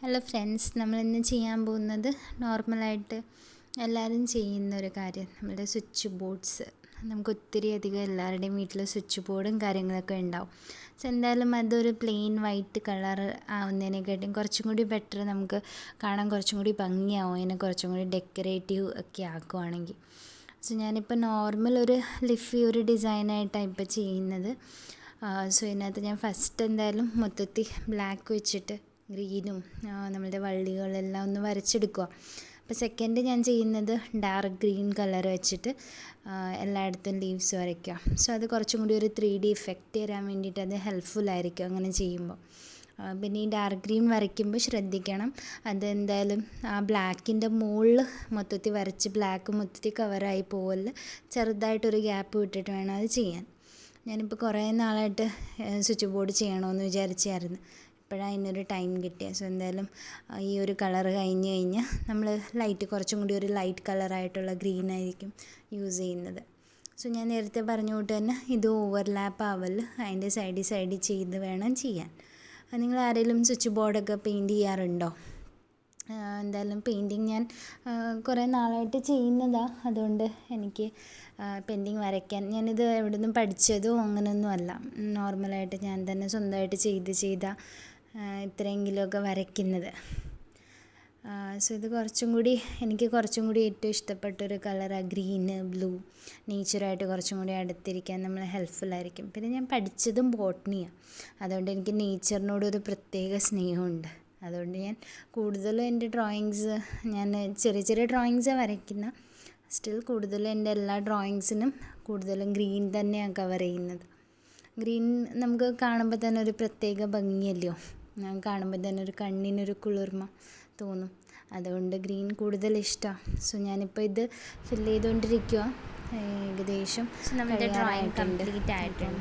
Hello friends, നമ്മളിന്ന് ചെയ്യാൻ പോകുന്നത് നോർമലായിട്ട് എല്ലാവരും ചെയ്യുന്നൊരു കാര്യം, നമ്മുടെ സ്വിച്ച് ബോർഡ്സ്. നമുക്ക് ഒത്തിരി അധികം എല്ലാവരുടെയും വീട്ടിൽ സ്വിച്ച് ബോർഡും കാര്യങ്ങളൊക്കെ ഉണ്ടാവും. സോ എന്തായാലും അതൊരു പ്ലെയിൻ വൈറ്റ് കളർ ആവുന്നതിനെക്കാട്ടും കുറച്ചും കൂടി ബെറ്റർ, നമുക്ക് കാണാൻ കുറച്ചും കൂടി ഭംഗിയാവും, അതിനെ കുറച്ചും കൂടി ഡെക്കറേറ്റീവ് ഒക്കെ ആക്കുവാണെങ്കിൽ. സോ ഞാനിപ്പോൾ നോർമൽ ഒരു ലിഫി ഒരു ഡിസൈനായിട്ടാണ് ഇപ്പോൾ ചെയ്യുന്നത്. സോ ഇതിനകത്ത് ഞാൻ ഫസ്റ്റ് എന്തായാലും മൊത്തത്തിൽ ബ്ലാക്ക് വെച്ചിട്ട് ഗ്രീനും നമ്മളുടെ വള്ളികളെല്ലാം ഒന്ന് വരച്ചെടുക്കുക. അപ്പോൾ സെക്കൻഡ് ഞാൻ ചെയ്യുന്നത് ഡാർക്ക് ഗ്രീൻ കളർ വെച്ചിട്ട് എല്ലായിടത്തും ലീവ്സ് വരയ്ക്കുക. സോ അത് കുറച്ചും കൂടി ഒരു 3D ഇഫക്റ്റ് തരാൻ വേണ്ടിയിട്ട് അത് ഹെൽപ്ഫുള്ളായിരിക്കും അങ്ങനെ ചെയ്യുമ്പോൾ. പിന്നെ ഈ ഡാർക്ക് ഗ്രീൻ വരയ്ക്കുമ്പോൾ ശ്രദ്ധിക്കണം, അതെന്തായാലും ആ ബ്ലാക്കിൻ്റെ മുകളിൽ മൊത്തത്തിൽ വരച്ച് ബ്ലാക്ക് മൊത്തത്തിൽ കവറായി പോകല്, ചെറുതായിട്ടൊരു ഗ്യാപ്പ് വിട്ടിട്ട് വേണം അത് ചെയ്യാൻ. ഞാനിപ്പോൾ കുറേ നാളായിട്ട് സ്വിച്ച് ബോർഡ് ചെയ്യണമെന്ന് വിചാരിച്ചായിരുന്നു, ഇപ്പോഴാണ് അതിനൊരു ടൈം കിട്ടിയത്. സോ എന്തായാലും ഈ ഒരു കളർ കഴിഞ്ഞ് കഴിഞ്ഞാൽ നമ്മൾ ലൈറ്റ് കുറച്ചും കൂടി ഒരു ലൈറ്റ് കളറായിട്ടുള്ള ഗ്രീൻ ആയിരിക്കും യൂസ് ചെയ്യുന്നത്. സോ ഞാൻ നേരത്തെ പറഞ്ഞ കൂട്ട് തന്നെ ഇത് ഓവർലാപ്പ് ആവല്, അതിൻ്റെ സൈഡിൽ ചെയ്ത് വേണം ചെയ്യാൻ. നിങ്ങൾ ആരെങ്കിലും സ്വിച്ച് ബോർഡൊക്കെ പെയിൻറ്റ് ചെയ്യാറുണ്ടോ? എന്തായാലും പെയിൻറ്റിങ് ഞാൻ കുറേ നാളായിട്ട് ചെയ്യുന്നതാണ്, അതുകൊണ്ട് എനിക്ക് പെയിൻറ്റിങ് വരയ്ക്കാൻ, ഞാനിത് എവിടെ നിന്നും പഠിച്ചതോ അങ്ങനെയൊന്നും അല്ല, നോർമലായിട്ട് ഞാൻ തന്നെ സ്വന്തമായിട്ട് ചെയ്ത ഇത്രയെങ്കിലുമൊക്കെ വരയ്ക്കുന്നത്. സോ ഇത് എനിക്ക് കുറച്ചും കൂടി ഏറ്റവും ഇഷ്ടപ്പെട്ടൊരു കളറാണ് ഗ്രീന്, ബ്ലൂ. നേച്ചറായിട്ട് കുറച്ചും കൂടി അടുത്തിരിക്കാൻ നമ്മൾ ഹെൽപ്ഫുള്ളായിരിക്കും. പിന്നെ ഞാൻ പഠിച്ചതും ബോട്ടണിയാണ്, അതുകൊണ്ട് എനിക്ക് നേച്ചറിനോടൊരു പ്രത്യേക സ്നേഹമുണ്ട്. അതുകൊണ്ട് ഞാൻ കൂടുതലും എൻ്റെ ഡ്രോയിങ്സ്, ഞാൻ ചെറിയ ഡ്രോയിങ്സാണ് വരയ്ക്കുന്നത്. സ്റ്റിൽ കൂടുതലും എൻ്റെ എല്ലാ ഡ്രോയിങ്സിനും കൂടുതലും ഗ്രീൻ തന്നെയാണ് കവർ ചെയ്യുന്നത്. ഗ്രീൻ നമുക്ക് കാണുമ്പോൾ തന്നെ ഒരു പ്രത്യേക ഭംഗിയല്ലയോ, ഞാൻ കാണുമ്പോൾ തന്നെ ഒരു കണ്ണിനൊരു കുളിർമ തോന്നും, അതുകൊണ്ട് ഗ്രീൻ കൂടുതൽ ഇഷ്ടമാണ്. സോ ഞാനിപ്പോൾ ഇത് ഫില്ല് ചെയ്തുകൊണ്ടിരിക്കുക, ഏകദേശം നമ്മുടെ ഡ്രോയിങ് കംപ്ലീറ്റ് ആയിട്ടുണ്ട്.